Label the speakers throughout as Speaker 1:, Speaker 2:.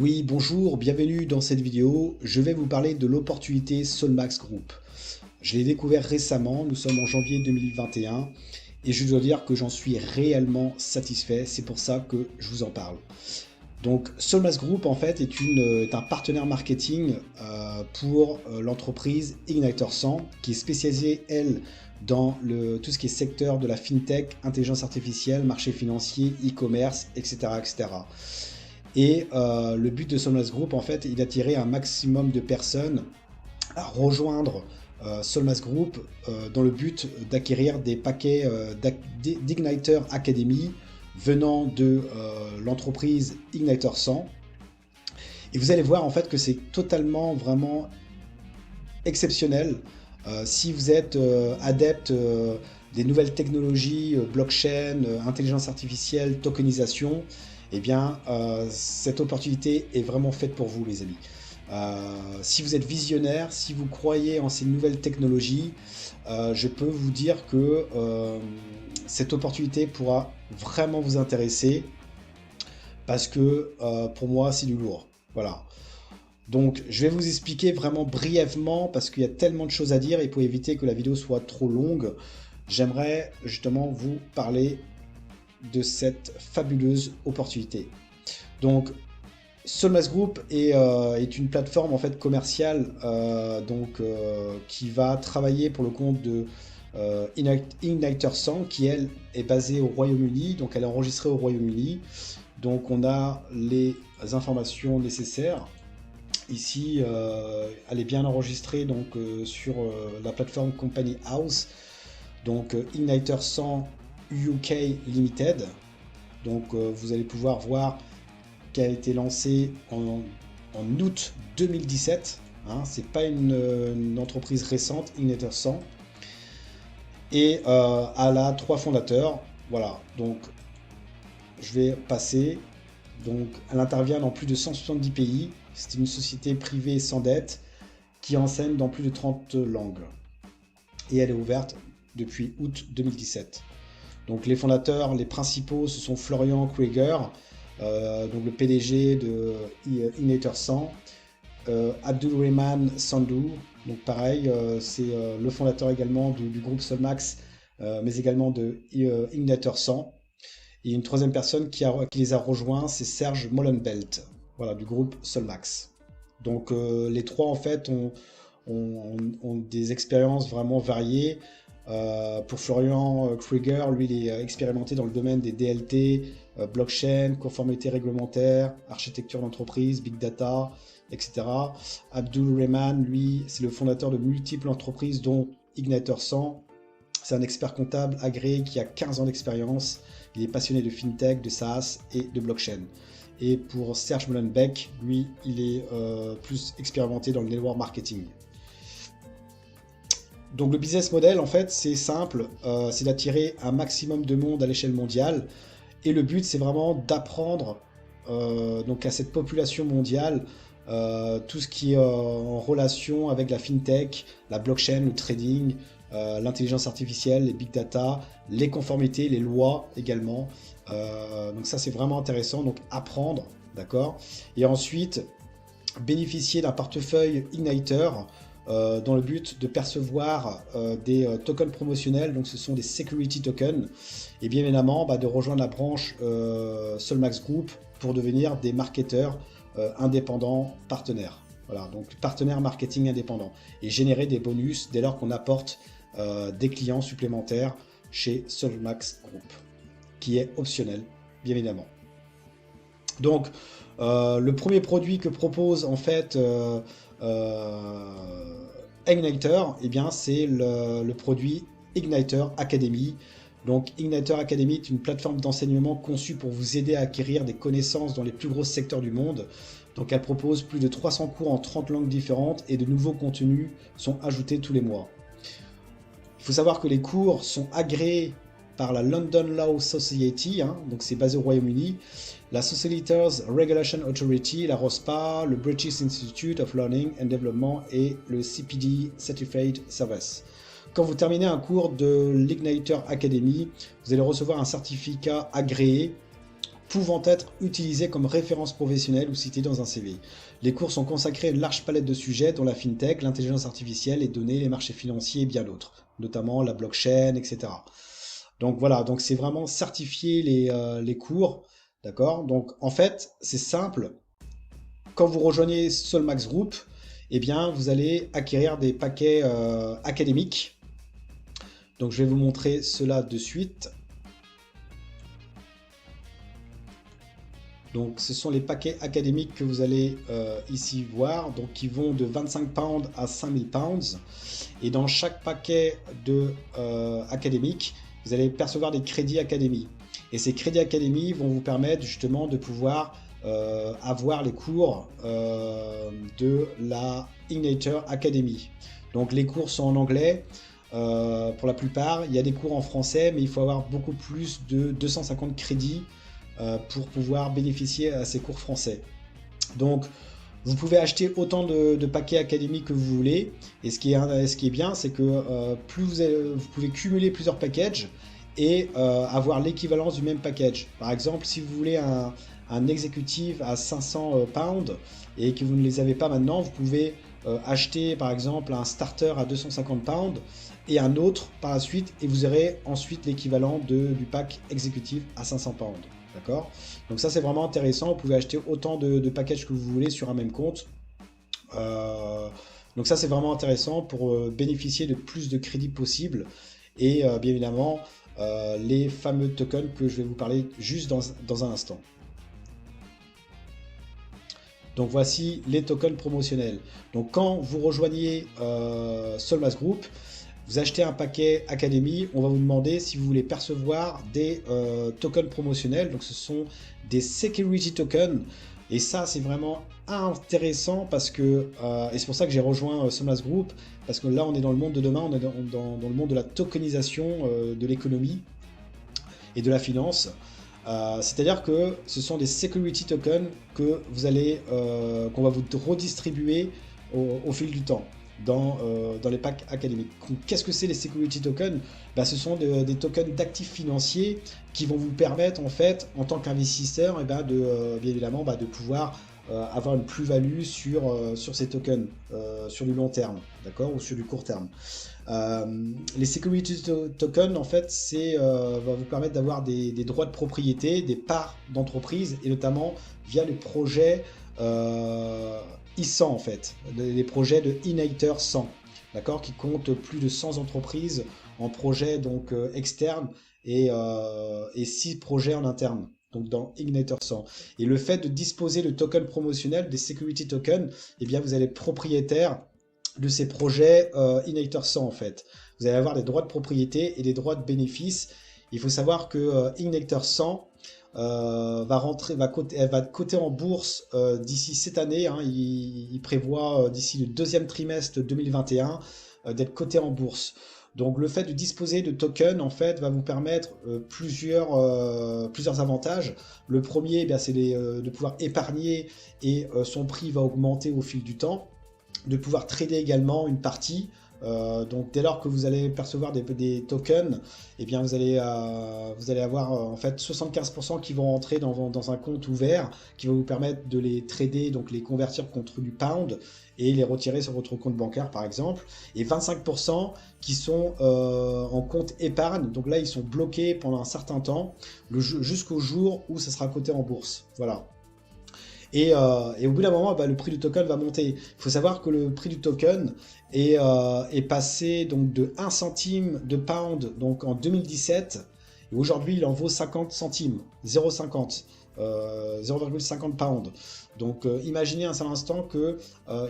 Speaker 1: Oui, bonjour, bienvenue dans cette vidéo. Je vais vous parler de l'opportunité Solmax Group. Je l'ai découvert récemment, nous sommes en janvier 2021 et je dois dire que j'en suis réellement satisfait, c'est pour ça que je vous en parle. Donc Solmax Group en fait est un partenaire marketing pour l'entreprise Igniter 100 qui est spécialisée elle dans tout ce qui est secteur de la fintech, intelligence artificielle, marché financier, e-commerce, etc., etc. Et le but de Solmax Group, en fait, est d'attirer un maximum de personnes à rejoindre Solmax Group dans le but d'acquérir des paquets d'Igniter Academy venant de l'entreprise Igniter 100. Et vous allez voir en fait que c'est totalement vraiment exceptionnel si vous êtes adepte des nouvelles technologies, blockchain, intelligence artificielle, tokenisation. Eh bien, cette opportunité est vraiment faite pour vous, les amis. Si vous êtes visionnaire, si vous croyez en ces nouvelles technologies, je peux vous dire que cette opportunité pourra vraiment vous intéresser parce que pour moi, c'est du lourd. Voilà. Donc, je vais vous expliquer vraiment brièvement parce qu'il y a tellement de choses à dire et pour éviter que la vidéo soit trop longue, j'aimerais justement vous parler de cette fabuleuse opportunité. Donc, Solmax Group est une plateforme en fait commerciale qui va travailler pour le compte de Igniter 100 qui elle est basée au Royaume-Uni, donc elle est enregistrée au Royaume-Uni. Donc on a les informations nécessaires. Ici, elle est bien enregistrée sur la plateforme Company House, donc Igniter 100 UK Limited. Donc vous allez pouvoir voir qu'elle a été lancée en août 2017. Hein, c'est pas une entreprise récente, Igniter 100. Et elle a 3 fondateurs. Voilà, donc je vais passer. Donc elle intervient dans plus de 170 pays. C'est une société privée sans dette qui enseigne dans plus de 30 langues. Et elle est ouverte depuis août 2017. Donc les fondateurs, les principaux, ce sont Florian Krieger, donc le PDG de Igniter 100, Abdulrahman Sandou, donc pareil, c'est le fondateur également du groupe Solmax, mais également de Igniter 100. Et une troisième personne qui les a rejoints, c'est Serge Molenbelt, voilà, du groupe Solmax. Donc les trois en fait ont des expériences vraiment variées. Pour Florian Krieger, lui, il est expérimenté dans le domaine des DLT, blockchain, conformité réglementaire, architecture d'entreprise, big data, etc. Abdul Rehman, lui, c'est le fondateur de multiples entreprises, dont Igniter 100. C'est un expert comptable agréé qui a 15 ans d'expérience. Il est passionné de fintech, de SaaS et de blockchain. Et pour Serge Molenbeek, lui, il est plus expérimenté dans le network marketing. Donc le business model, en fait, c'est simple, c'est d'attirer un maximum de monde à l'échelle mondiale. Et le but, c'est vraiment d'apprendre donc à cette population mondiale tout ce qui est en relation avec la fintech, la blockchain, le trading, l'intelligence artificielle, les big data, les conformités, les lois également. Donc ça, c'est vraiment intéressant. Donc apprendre, d'accord. Et ensuite, bénéficier d'un portefeuille Igniter dans le but de percevoir des tokens promotionnels, donc ce sont des security tokens, et bien évidemment de rejoindre la branche Solmax Group pour devenir des marketeurs indépendants partenaires. Voilà, donc partenaires marketing indépendants et générer des bonus dès lors qu'on apporte des clients supplémentaires chez Solmax Group, qui est optionnel, bien évidemment. Donc, le premier produit que propose en fait Igniter, eh bien, c'est le produit Igniter Academy. Donc, Igniter Academy est une plateforme d'enseignement conçue pour vous aider à acquérir des connaissances dans les plus gros secteurs du monde. Donc, elle propose plus de 300 cours en 30 langues différentes et de nouveaux contenus sont ajoutés tous les mois. Il faut savoir que les cours sont agréés par la London Law Society, hein, donc c'est basé au Royaume-Uni, la Solicitors Regulation Authority, la ROSPA, le British Institute of Learning and Development et le CPD Certified Service. Quand vous terminez un cours de l'Igniter Academy, vous allez recevoir un certificat agréé pouvant être utilisés comme référence professionnelle ou cités dans un CV. Les cours sont consacrés à une large palette de sujets dont la fintech, l'intelligence artificielle, les données, les marchés financiers et bien d'autres, notamment la blockchain, etc. Donc voilà, donc c'est vraiment certifier les cours, d'accord? Donc en fait, c'est simple. Quand vous rejoignez Solmax Group, eh bien, vous allez acquérir des paquets académiques. Donc je vais vous montrer cela de suite. Donc ce sont les paquets académiques que vous allez ici voir, donc qui vont de 25 pounds à 5000 pounds. Et dans chaque paquet de académique, vous allez percevoir des crédits académie. Et ces crédits académie vont vous permettre justement de pouvoir avoir les cours de la Ignitor Academy. Donc les cours sont en anglais pour la plupart. Il y a des cours en français, mais il faut avoir beaucoup plus de 250 crédits pour pouvoir bénéficier à ces cours français. Donc vous pouvez acheter autant de paquets académiques que vous voulez. Et ce qui est bien, c'est que plus vous pouvez cumuler plusieurs packages et avoir l'équivalence du même package. Par exemple, si vous voulez un exécutif à 500 pounds et que vous ne les avez pas maintenant, vous pouvez acheter par exemple un starter à 250 pounds et un autre par la suite, et vous aurez ensuite l'équivalent du pack exécutif à 500 pounds. D'accord? Donc ça c'est vraiment intéressant, vous pouvez acheter autant de packages que vous voulez sur un même compte. Donc ça c'est vraiment intéressant pour bénéficier de plus de crédits possible, et bien évidemment les fameux tokens que je vais vous parler juste dans un instant. Donc voici les tokens promotionnels. Donc quand vous rejoignez Solmax Group, vous achetez un paquet Academy, on va vous demander si vous voulez percevoir des tokens promotionnels. Donc ce sont des security tokens. Et ça c'est vraiment intéressant parce que, et c'est pour ça que j'ai rejoint Solmax Group, parce que là on est dans le monde de demain, on est dans le monde de la tokenisation de l'économie et de la finance. C'est-à-dire que ce sont des security tokens que vous allez, qu'on va vous redistribuer au fil du temps dans les packs académiques. Qu'est-ce que c'est les security tokens? Ce sont des tokens d'actifs financiers qui vont vous permettre en fait, en tant qu'investisseur, bien évidemment de pouvoir avoir une plus-value sur ces tokens sur du long terme, d'accord, ou sur du court terme. Les security tokens en fait va vous permettre d'avoir des droits de propriété, des parts d'entreprise, et notamment via les projets I100 en fait, les projets de Ignitor 100, d'accord, qui comptent plus de 100 entreprises en projets donc externes et 6 projets en interne. Donc dans Ignitor 100. Et le fait de disposer de tokens promotionnels, des security tokens, eh bien vous allez être propriétaire de ces projets Ignitor 100 en fait. Vous allez avoir des droits de propriété et des droits de bénéfice. Il faut savoir que Ignitor 100 va être coté en bourse d'ici cette année. Hein. Il prévoit d'ici le deuxième trimestre 2021 d'être coté en bourse. Donc le fait de disposer de tokens en fait va vous permettre plusieurs avantages. Le premier, c'est de pouvoir épargner et son prix va augmenter au fil du temps. De pouvoir trader également une partie. Donc dès lors que vous allez percevoir des tokens, eh bien vous allez avoir en fait 75% qui vont rentrer dans un compte ouvert qui va vous permettre de les trader, donc les convertir contre du pound et les retirer sur votre compte bancaire par exemple, et 25% qui sont en compte épargne. Donc là ils sont bloqués pendant un certain temps jusqu'au jour où ça sera coté en bourse. Voilà. Et au bout d'un moment, le prix du token va monter. Il faut savoir que le prix du token est passé donc de 1 centime de pound donc en 2017. Et aujourd'hui, il en vaut 50 centimes, 0,50 pounds. Donc imaginez un seul instant que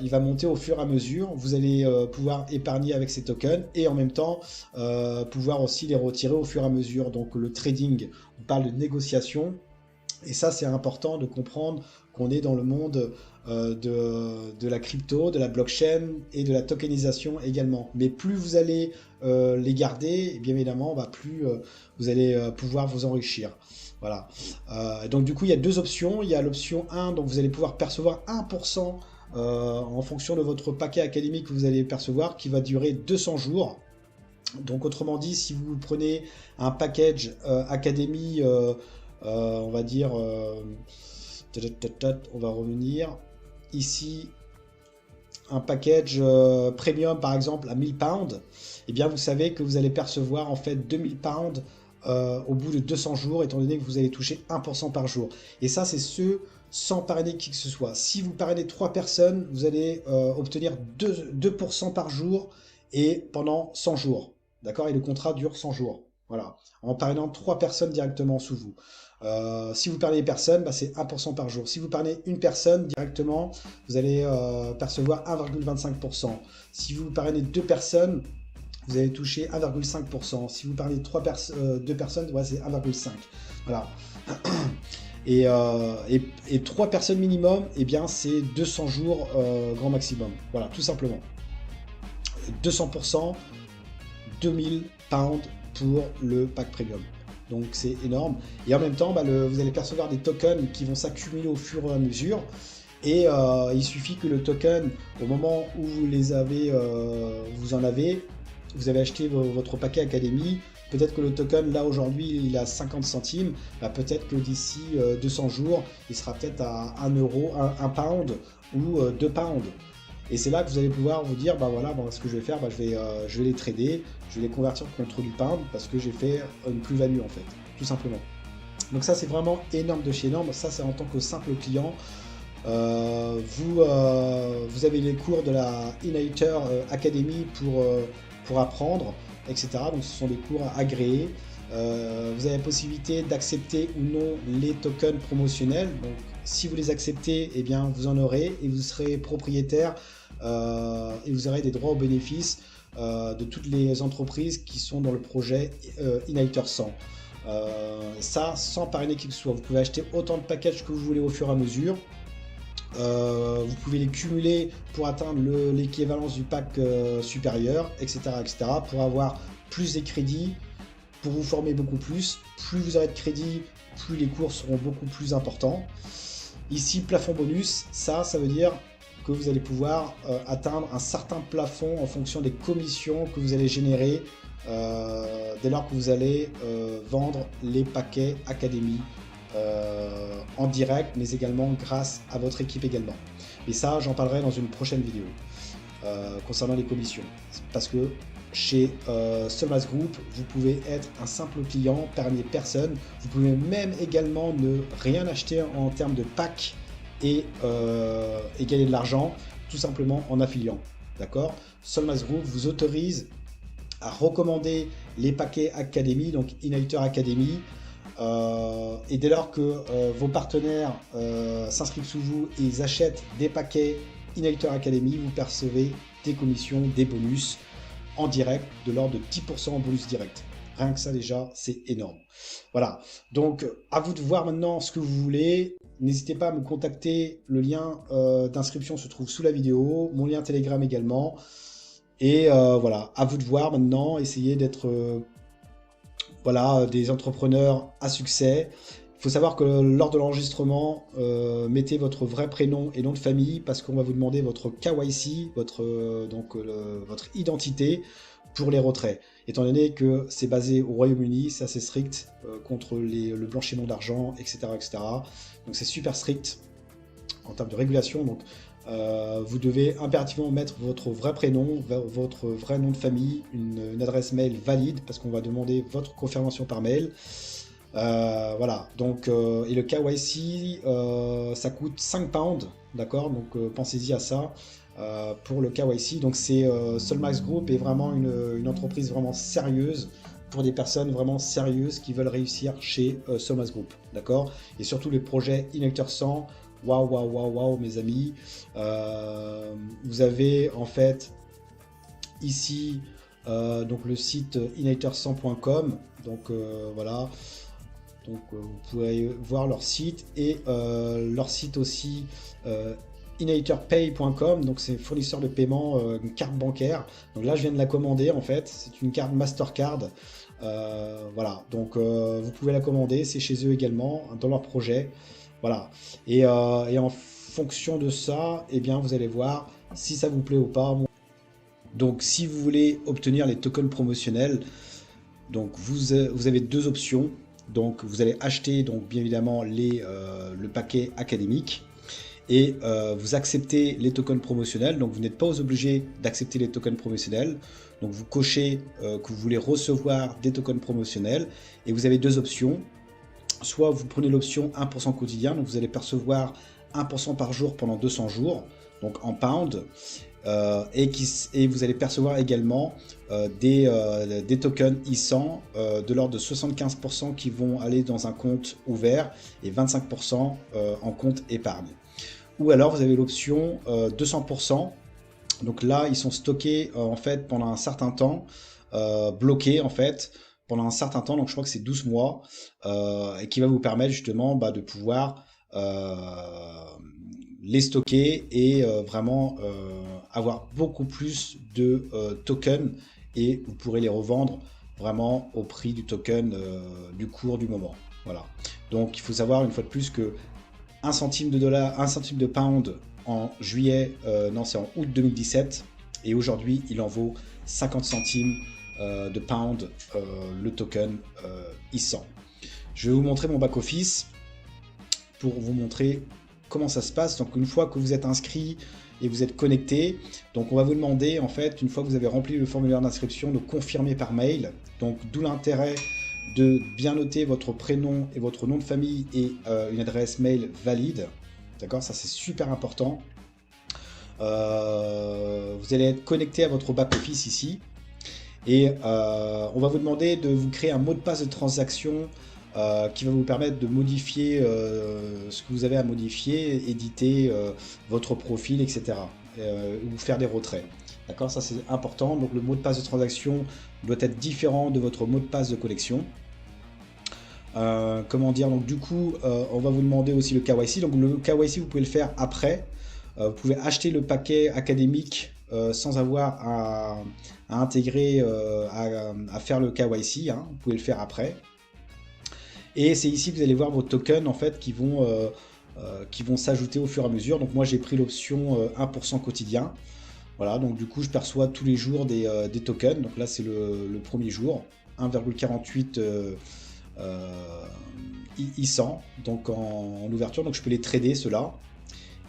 Speaker 1: il va monter au fur et à mesure. Vous allez pouvoir épargner avec ces tokens et en même temps pouvoir aussi les retirer au fur et à mesure. Donc le trading, on parle de négociation. Et ça, c'est important de comprendre qu'on est dans le monde de la crypto, de la blockchain et de la tokenisation également. Mais plus vous allez les garder, bien évidemment, plus vous allez pouvoir vous enrichir. Voilà. Donc du coup, il y a deux options. Il y a l'option 1, donc vous allez pouvoir percevoir 1% en fonction de votre paquet académique que vous allez percevoir, qui va durer 200 jours. Donc autrement dit, si vous prenez un package Academy on va dire, on va revenir ici, un package premium par exemple à 1000 pounds, et bien vous savez que vous allez percevoir en fait 2000 pounds au bout de 200 jours, étant donné que vous allez toucher 1% par jour. Et ça, c'est ce sans parrainer qui que ce soit. Si vous parrainez 3 personnes, vous allez obtenir 2% par jour et pendant 100 jours. D'accord? Et le contrat dure 100 jours. Voilà. En parrainant 3 personnes directement sous vous. Si vous parrainez personne, bah, c'est 1% par jour. Si vous parrainez une personne directement, vous allez percevoir 1,25%. Si vous parrainez 2 personnes, vous allez toucher 1,5%. Si vous parrainez 2 personnes, ouais, c'est 1,5%. Voilà. Et 3 personnes minimum, eh bien c'est 200 jours grand maximum. Voilà, tout simplement. 200%, 2000 pounds pour le pack premium. Donc c'est énorme. Et en même temps, bah, vous allez percevoir des tokens qui vont s'accumuler au fur et à mesure. Et il suffit que le token, au moment où vous les avez, vous avez acheté votre paquet Académie, peut-être que le token, là, aujourd'hui, il est à 50 centimes. Bah, peut-être que d'ici 200 jours, il sera peut-être à 1 euro, 1 pound ou 2 pounds. Et c'est là que vous allez pouvoir vous dire, bah voilà, ce que je vais faire, bah, je vais les trader, je vais les convertir contre du pound parce que j'ai fait une plus-value en fait, tout simplement. Donc ça, c'est vraiment énorme de chez énorme. Ça, c'est en tant que simple client. Vous avez les cours de la Inhighter Academy pour apprendre, etc. Donc ce sont des cours agréés. Vous avez la possibilité d'accepter ou non les tokens promotionnels. Donc si vous les acceptez, eh bien vous en aurez et vous serez propriétaire et vous aurez des droits aux bénéfices de toutes les entreprises qui sont dans le projet Inhighter 100. Ça sans parrainer qui que ce soit. Vous pouvez acheter autant de packages que vous voulez au fur et à mesure. Vous pouvez les cumuler pour atteindre l'équivalence du pack supérieur, etc., etc., pour avoir plus de crédits, pour vous former beaucoup plus. Plus vous aurez de crédits, plus les cours seront beaucoup plus importants. Ici, plafond bonus, ça veut dire que vous allez pouvoir atteindre un certain plafond en fonction des commissions que vous allez générer dès lors que vous allez vendre les paquets Académie en direct, mais également grâce à votre équipe également. Et ça, j'en parlerai dans une prochaine vidéo concernant les commissions. Parce que chez Solmas Group, vous pouvez être un simple client, parrainer personne. Vous pouvez même également ne rien acheter en termes de pack et gagner de l'argent, tout simplement en affiliant. D'accord? Solmas Group vous autorise à recommander les paquets Academy, donc Inhighter Academy. Et dès lors que vos partenaires s'inscrivent sous vous et ils achètent des paquets Inhighter Academy, vous percevez des commissions, des bonus en direct de l'ordre de 10% en bonus direct. Rien que ça déjà, c'est énorme. Voilà, donc à vous de voir maintenant ce que vous voulez. N'hésitez pas à me contacter, le lien d'inscription se trouve sous la vidéo, mon lien Telegram également. Et voilà, à vous de voir maintenant, essayez d'être des entrepreneurs à succès. Il faut savoir que lors de l'enregistrement, mettez votre vrai prénom et nom de famille parce qu'on va vous demander votre KYC, votre identité pour les retraits. Étant donné que c'est basé au Royaume-Uni, c'est assez strict contre le blanchiment d'argent, etc., etc. Donc c'est super strict en termes de régulation. Donc vous devez impérativement mettre votre vrai prénom, votre vrai nom de famille, une adresse mail valide parce qu'on va demander votre confirmation par mail. Voilà, donc et le KYC ça coûte 5 pounds, d'accord, donc pensez-y à ça pour le KYC. Donc c'est Solmax Group est vraiment une entreprise vraiment sérieuse pour des personnes vraiment sérieuses qui veulent réussir chez Solmax Group, d'accord, et surtout les projets Inhighter 100. Waouh, mes amis. Vous avez en fait ici donc le site inhighter100.com. Donc voilà. Donc vous pouvez voir leur site et leur site aussi inhighterpay.com. Donc c'est fournisseur de paiement, une carte bancaire. Donc là je viens de la commander en fait. C'est une carte Mastercard. Voilà. Donc vous pouvez la commander. C'est chez eux également dans leur projet. Voilà, et en fonction de ça, eh bien, vous allez voir si ça vous plaît ou pas. Donc, si vous voulez obtenir les tokens promotionnels, donc vous avez deux options. Donc vous allez acheter donc bien évidemment le paquet académique et vous acceptez les tokens promotionnels. Donc vous n'êtes pas obligé d'accepter les tokens promotionnels. Donc vous cochez que vous voulez recevoir des tokens promotionnels et vous avez deux options. Soit vous prenez l'option 1% quotidien, donc vous allez percevoir 1% par jour pendant 200 jours, donc en pound, et vous allez percevoir également des tokens e-100 de l'ordre de 75% qui vont aller dans un compte ouvert et 25% en compte épargne. Ou alors vous avez l'option 200%, donc là ils sont stockés en fait pendant un certain temps, bloqués en fait, pendant un certain temps, donc je crois que c'est 12 mois, et qui va vous permettre justement de pouvoir les stocker et vraiment avoir beaucoup plus de tokens, et vous pourrez les revendre vraiment au prix du token du cours du moment. Voilà. Donc il faut savoir une fois de plus que 1 centime de dollar, 1 centime de pound en juillet, non c'est en août 2017, et aujourd'hui il en vaut 50 centimes de pound le token e-100. Je vais vous montrer mon back office pour vous montrer comment ça se passe. Donc une fois que vous êtes inscrit et vous êtes connecté, donc on va vous demander en fait, une fois que vous avez rempli le formulaire d'inscription, de confirmer par mail. Donc d'où l'intérêt de bien noter votre prénom et votre nom de famille et une adresse mail valide. D'accord, ça c'est super important. Vous allez être connecté à votre back office ici. Et on va vous demander de vous créer un mot de passe de transaction qui va vous permettre de modifier ce que vous avez à modifier, éditer votre profil, etc. Ou faire des retraits. D'accord, ça c'est important. Donc le mot de passe de transaction doit être différent de votre mot de passe de collection. Comment dire, donc du coup on va vous demander aussi le KYC. Donc le KYC vous pouvez le faire après. Vous pouvez acheter le paquet académique sans avoir à intégrer, à faire le KYC, hein. Vous pouvez le faire après. Et c'est ici que vous allez voir vos tokens en fait qui vont s'ajouter au fur et à mesure. Donc moi j'ai pris l'option 1% quotidien. Voilà, donc du coup je perçois tous les jours des tokens. Donc là c'est le premier jour, 1,48 i100 donc en ouverture. Donc je peux les trader ceux-là.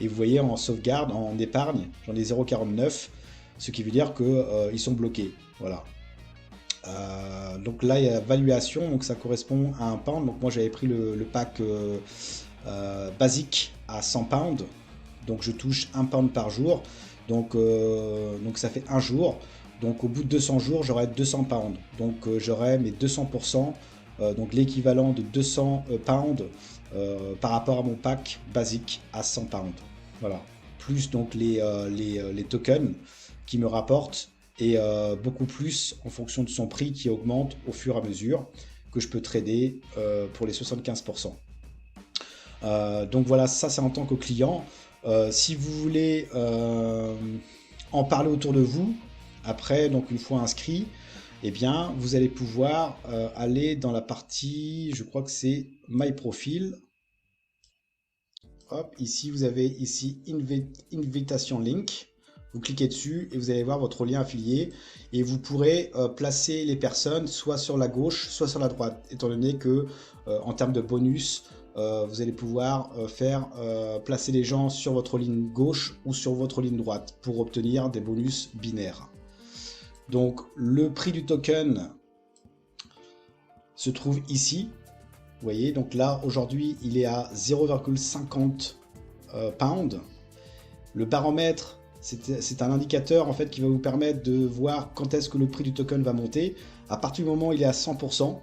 Speaker 1: Et vous voyez en sauvegarde, en épargne, j'en ai 0,49, ce qui veut dire qu'ils sont bloqués. Voilà. Donc là il y a valuation, donc ça correspond à 1 pound. Donc moi j'avais pris le pack basique à 100 pounds. Donc je touche 1 pound par jour. Donc ça fait 1 jour. Donc au bout de 200 jours j'aurai 200 pounds. Donc j'aurai mes 200%, donc l'équivalent de 200 pounds par rapport à mon pack basique à 100 pounds. Voilà. Plus donc les tokens qui me rapportent, et beaucoup plus en fonction de son prix qui augmente au fur et à mesure que je peux trader pour les 75%. Donc voilà, ça c'est en tant que client. Si vous voulez en parler autour de vous, après, donc une fois inscrit, eh bien vous allez pouvoir aller dans la partie, je crois que c'est My Profile. Hop, ici vous avez ici Invitation Link. Vous cliquez dessus et vous allez voir votre lien affilié, et vous pourrez placer les personnes soit sur la gauche, soit sur la droite, étant donné que en termes de bonus, vous allez pouvoir placer les gens sur votre ligne gauche ou sur votre ligne droite pour obtenir des bonus binaires. Donc le prix du token se trouve ici. Vous voyez, donc là aujourd'hui il est à 0,50 pounds. Le baromètre, c'est un indicateur en fait qui va vous permettre de voir quand est-ce que le prix du token va monter. À partir du moment où il est à 100%,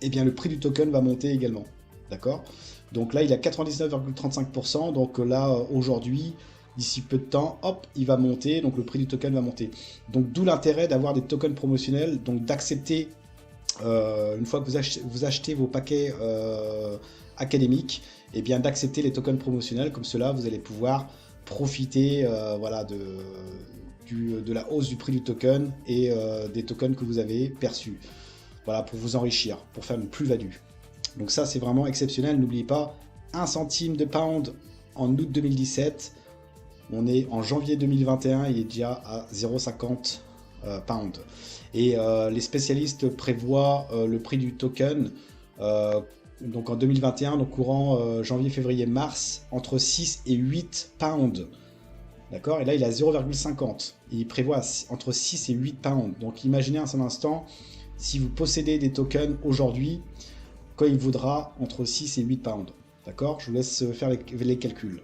Speaker 1: eh bien le prix du token va monter également. D'accord? Donc là il est à 99,35%. Donc là aujourd'hui, d'ici peu de temps, hop, il va monter. Donc le prix du token va monter. Donc d'où l'intérêt d'avoir des tokens promotionnels, donc d'accepter. Une fois que vous achetez vos paquets académiques, et bien d'accepter les tokens promotionnels. Comme cela, vous allez pouvoir profiter voilà, de la hausse du prix du token et des tokens que vous avez perçus. Voilà, pour vous enrichir, pour faire une plus-value. Donc ça, c'est vraiment exceptionnel. N'oubliez pas, 1 centime de pound en août 2017. On est en janvier 2021, il est déjà à 0,50 pound. Et les spécialistes prévoient le prix du token donc en 2021, donc courant janvier, février, mars, entre 6 et 8 pounds. D'accord? Et là, il a 0,50. Il prévoit entre 6 et 8 pounds. Donc imaginez un seul instant, si vous possédez des tokens aujourd'hui, quand il vaudra entre 6 et 8 pounds. D'accord? Je vous laisse faire les calculs.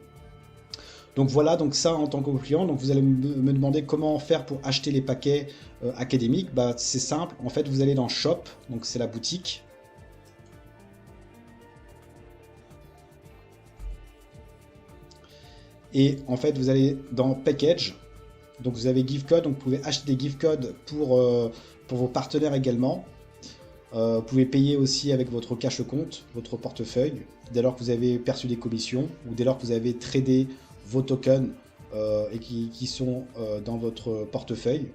Speaker 1: Donc voilà, donc ça en tant que client, donc vous allez me demander comment faire pour acheter les paquets académiques. Bah, c'est simple, en fait vous allez dans Shop, donc c'est la boutique. Et en fait vous allez dans Package, donc vous avez gift code, donc vous pouvez acheter des gift codes pour vos partenaires également. Vous pouvez payer aussi avec votre cash compte, votre portefeuille, dès lors que vous avez perçu des commissions ou dès lors que vous avez tradé vos tokens et qui sont dans votre portefeuille.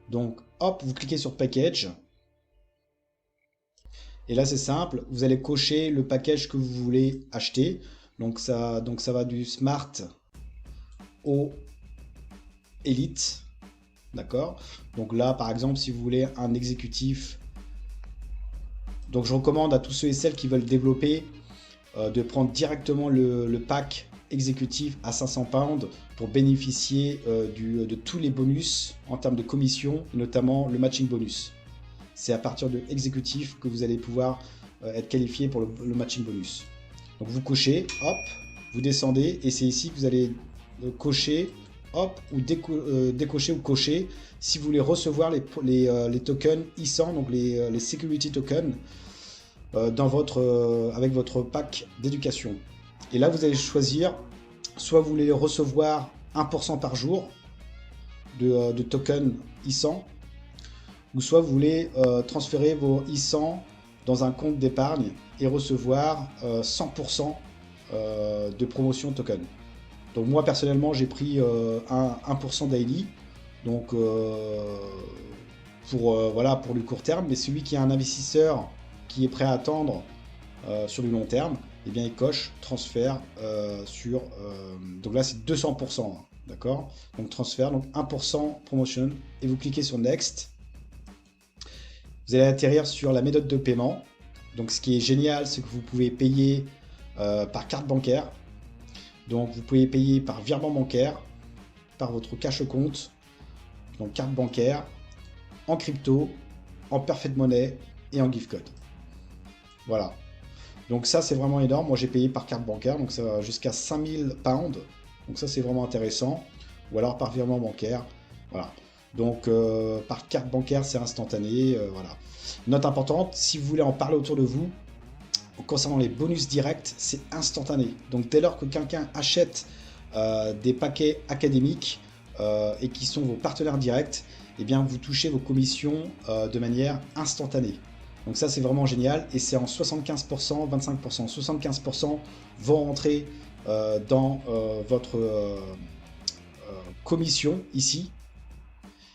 Speaker 1: Donc hop, vous cliquez sur Package. Et là c'est simple, vous allez cocher le package que vous voulez acheter. Donc ça va du Smart au Elite. D'accord? Donc là par exemple si vous voulez un exécutif, donc je recommande à tous ceux et celles qui veulent développer de prendre directement le pack exécutif à 500 pounds pour bénéficier de tous les bonus en termes de commission, notamment le matching bonus. C'est à partir de exécutif que vous allez pouvoir être qualifié pour le matching bonus. Donc vous cochez, hop, vous descendez et c'est ici que vous allez cocher, hop, ou décocher ou cocher si vous voulez recevoir les tokens ISAN, donc les security tokens avec votre pack d'éducation. Et là vous allez choisir, soit vous voulez recevoir 1% par jour de tokens ISAN, ou soit vous voulez transférer vos ISAN dans un compte d'épargne et recevoir 100% de promotion token. Donc moi personnellement j'ai pris 1% daily, donc pour le court terme, mais celui qui est un investisseur qui est prêt à attendre sur du long terme, et bien il coche transfert sur donc là c'est 200%, hein, d'accord, donc transfert, donc 1% promotion, et vous cliquez sur next. Vous allez atterrir sur la méthode de paiement. Donc ce qui est génial, c'est que vous pouvez payer par carte bancaire. Donc vous pouvez payer par virement bancaire, par votre cash compte, donc carte bancaire, en crypto, en perfect money et en gift code. Voilà. Donc ça c'est vraiment énorme. Moi j'ai payé par carte bancaire, donc ça va jusqu'à 5000 pounds. Donc ça c'est vraiment intéressant. Ou alors par virement bancaire. Voilà. Donc par carte bancaire c'est instantané, voilà. Note importante, si vous voulez en parler autour de vous, concernant les bonus directs, c'est instantané. Donc dès lors que quelqu'un achète des paquets académiques et qui sont vos partenaires directs, eh bien vous touchez vos commissions de manière instantanée. Donc ça c'est vraiment génial et c'est en 75%, 25%. 75% vont rentrer dans votre commission ici.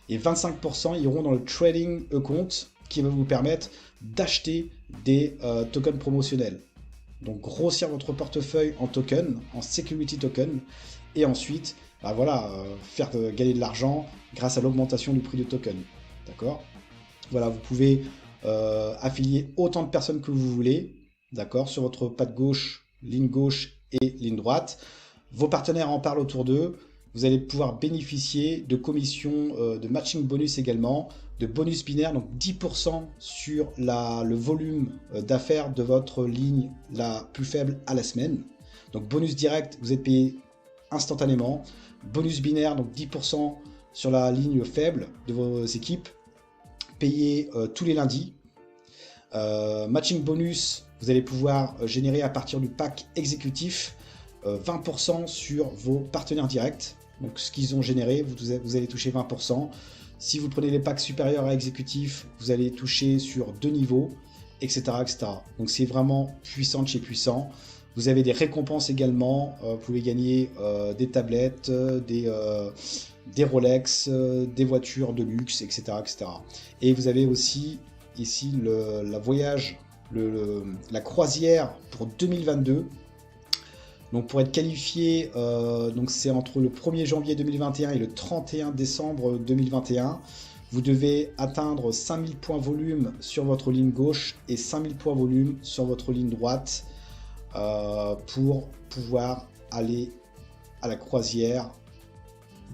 Speaker 1: Et 25% iront dans le trading account qui va vous permettre d'acheter des tokens promotionnels. Donc grossir votre portefeuille en tokens, en security token, et ensuite faire gagner de l'argent grâce à l'augmentation du prix de token. D'accord? Voilà, vous pouvez affilier autant de personnes que vous voulez, d'accord, sur votre patte gauche, ligne gauche et ligne droite. Vos partenaires en parlent autour d'eux. Vous allez pouvoir bénéficier de commissions, de matching bonus également, de bonus binaire, donc 10% sur le volume d'affaires de votre ligne la plus faible à la semaine. Donc bonus direct, vous êtes payé instantanément. Bonus binaire, donc 10% sur la ligne faible de vos équipes, payé tous les lundis. Matching bonus, vous allez pouvoir générer à partir du pack exécutif 20% sur vos partenaires directs. Donc ce qu'ils ont généré, vous allez toucher 20%. Si vous prenez les packs supérieurs à exécutif, vous allez toucher sur 2 niveaux, etc. etc. Donc c'est vraiment puissant de chez puissant. Vous avez des récompenses également. Vous pouvez gagner des tablettes, des Rolex, des voitures de luxe, etc. etc. Et vous avez aussi ici la croisière pour 2022. Donc pour être qualifié, donc c'est entre le 1er janvier 2021 et le 31 décembre 2021. vous devez atteindre 5000 points volume sur votre ligne gauche et 5000 points volume sur votre ligne droite pour pouvoir aller à la croisière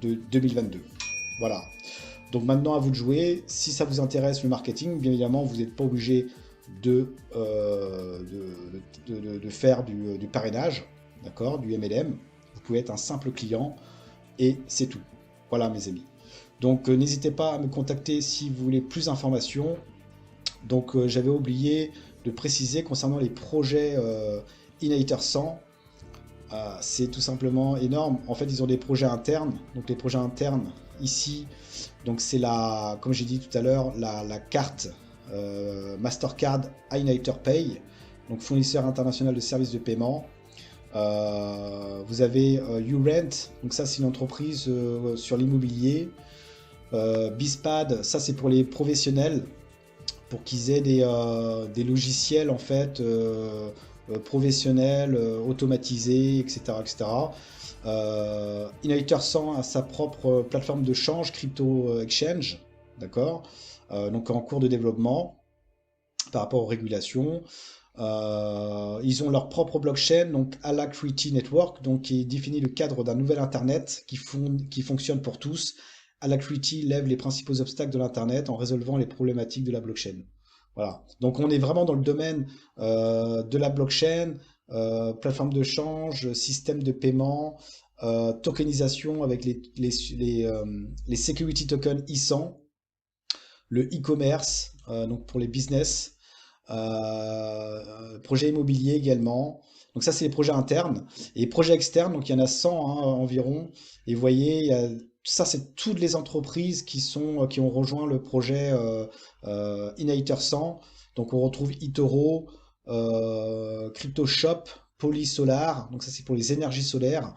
Speaker 1: de 2022. Voilà. Donc maintenant à vous de jouer. Si ça vous intéresse le marketing, bien évidemment, vous n'êtes pas obligé de faire du parrainage, d'accord, du MLM. Vous pouvez être un simple client et c'est tout. Voilà mes amis. Donc n'hésitez pas à me contacter si vous voulez plus d'informations. Donc j'avais oublié de préciser concernant les projets Inhighter 100. C'est tout simplement énorme. En fait, ils ont des projets internes. Donc les projets internes ici, donc c'est comme j'ai dit tout à l'heure, la carte Mastercard Inhighter Pay, donc fournisseur international de services de paiement. Vous avez YouRent, donc ça c'est une entreprise sur l'immobilier. Bispad, ça c'est pour les professionnels, pour qu'ils aient des logiciels en fait professionnels, automatisés, etc. Inhighter 100 a sa propre plateforme de change, Crypto Exchange, d'accord, donc en cours de développement par rapport aux régulations. Ils ont leur propre blockchain, donc Alacrity Network, donc qui définit le cadre d'un nouvel Internet qui fonctionne pour tous. Alacrity lève les principaux obstacles de l'Internet en résolvant les problématiques de la blockchain. Voilà. Donc on est vraiment dans le domaine de la blockchain, plateforme de change, système de paiement, tokenisation avec les security tokens I100, le e-commerce, donc pour les business, projet immobilier également. Donc ça c'est les projets internes. Et projets externes, donc il y en a 100 hein, environ. Et vous voyez, ça c'est toutes les entreprises qui ont rejoint le projet Inhighter 100. Donc on retrouve eToro, CryptoShop, Polysolar, donc ça c'est pour les énergies solaires,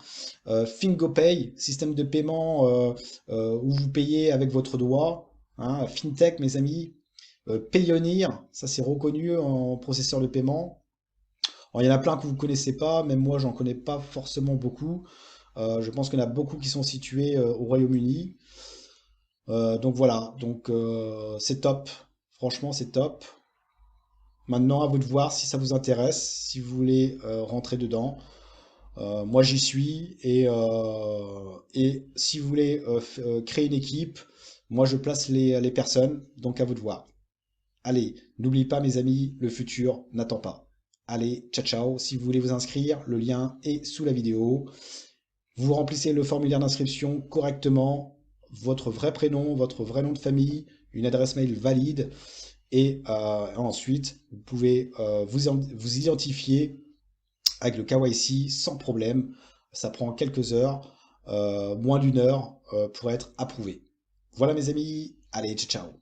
Speaker 1: FingoPay, système de paiement où vous payez avec votre doigt, hein, FinTech mes amis, Payoneer, ça c'est reconnu en processeur de paiement. Alors, il y en a plein que vous ne connaissez pas, même moi j'en connais pas forcément beaucoup. Je pense qu'il y en a beaucoup qui sont situés au Royaume-Uni. Donc voilà, donc c'est top, franchement c'est top. Maintenant à vous de voir si ça vous intéresse, si vous voulez rentrer dedans. Moi j'y suis et si vous voulez créer une équipe, moi je place les personnes, donc à vous de voir. Allez, n'oubliez pas mes amis, le futur n'attend pas. Allez, ciao ciao, si vous voulez vous inscrire, le lien est sous la vidéo. Vous remplissez le formulaire d'inscription correctement, votre vrai prénom, votre vrai nom de famille, une adresse mail valide, et ensuite vous pouvez vous identifier avec le KYC sans problème. Ça prend quelques heures, moins d'une heure pour être approuvé. Voilà mes amis, allez, ciao ciao.